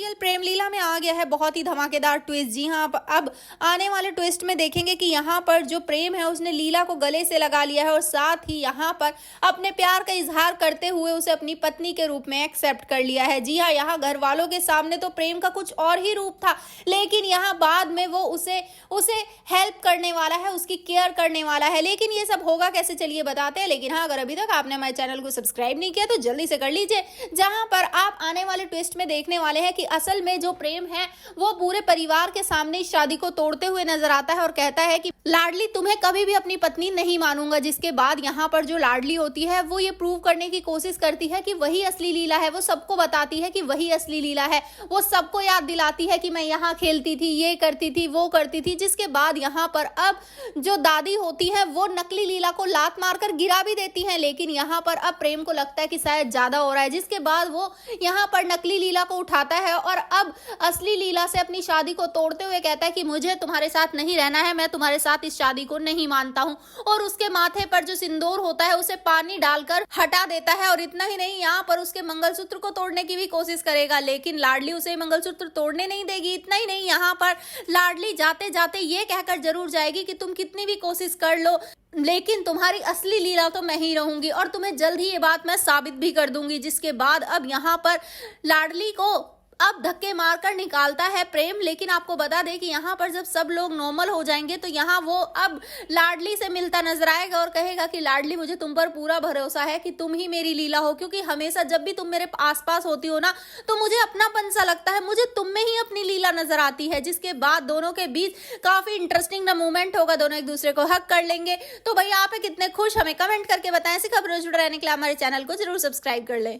Serial प्रेम लीला में आ गया है बहुत ही धमाकेदार ट्विस्ट। जी हाँ, अब आने वाले ट्विस्ट में देखेंगे कि यहाँ पर जो प्रेम है उसने लीला को गले से लगा लिया है और साथ ही यहाँ पर अपने प्यार का इजहार करते हुए उसे अपनी पत्नी के रूप में एक्सेप्ट कर लिया है। जी हाँ, यहाँ घर वालों के सामने तो प्रेम का कुछ और ही रूप था, लेकिन यहाँ बाद में वो उसे उसे हेल्प करने वाला है, उसकी केयर करने वाला है। लेकिन ये सब होगा कैसे, चलिए बताते हैं। लेकिन हाँ, अगर अभी तक आपने हमारे चैनल को सब्सक्राइब नहीं किया तो जल्दी से कर लीजिए, जहां पर आप आने वाले ट्विस्ट में देखने वाले हैं कि असल में जो प्रेम है वो पूरे परिवार के सामने इस शादी को तोड़ते हुए नजर आता है और कहता है कि लाडली तुम्हें कभी भी अपनी पत्नी नहीं मानूंगा। जिसके बाद यहाँ पर जो लाडली होती है वो ये प्रूव करने की कोशिश करती है कि वही असली लीला है। वो सबको बताती है कि वही असली लीला है, वो सबको याद दिलाती है कि मैं यहाँ खेलती थी, ये करती थी, वो करती थी। जिसके बाद यहाँ पर अब जो दादी होती है वो नकली लीला को लात मारकर गिरा भी देती है, लेकिन यहाँ पर अब प्रेम को लगता है कि शायद ज्यादा हो रहा है। जिसके बाद वो यहाँ पर नकली लीला को उठाता है और अब असली लीला से अपनी शादी को तोड़ते हुए कहता है कि मुझे तुम्हारे साथ नहीं रहना है, मैं तुम्हारे साथ इस शादी को नहीं मानता हूँ। और उसके माथे पर जो सिंदूर होता है उसे पानी डालकर हटा देता है। और इतना ही नहीं, यहाँ पर उसके मंगलसूत्र को तोड़ने की भी कोशिश करेगा, लेकिन लाडली उसे मंगलसूत्र तोड़ने नहीं देगी। इतना ही नहीं, यहाँ पर लाडली जाते जाते ये कहकर जरूर जाएगी कि तुम कितनी भी कोशिश कर लो, लेकिन तुम्हारी असली लीला तो मैं ही रहूंगी और तुम्हें जल्द ही ये बात मैं साबित भी कर दूंगी। जिसके बाद अब यहाँ पर लाडली को अब धक्के मारकर निकालता है प्रेम। लेकिन आपको बता दें कि यहाँ पर जब सब लोग नॉर्मल हो जाएंगे तो यहाँ वो अब लाडली से मिलता नजर आएगा और कहेगा कि लाडली मुझे तुम पर पूरा भरोसा है कि तुम ही मेरी लीला हो, क्योंकि हमेशा जब भी तुम मेरे आसपास होती हो ना तो मुझे अपनापन सा लगता है, मुझे तुम में ही अपनी लीला नजर आती है। जिसके बाद दोनों के बीच काफी इंटरेस्टिंग मोमेंट होगा, दोनों एक दूसरे को हक कर लेंगे। तो भैया आप कितने खुश, हमें कमेंट करके बताएं। ऐसी खबरों जुड़े रहने के लिए हमारे चैनल को जरूर सब्सक्राइब कर ले।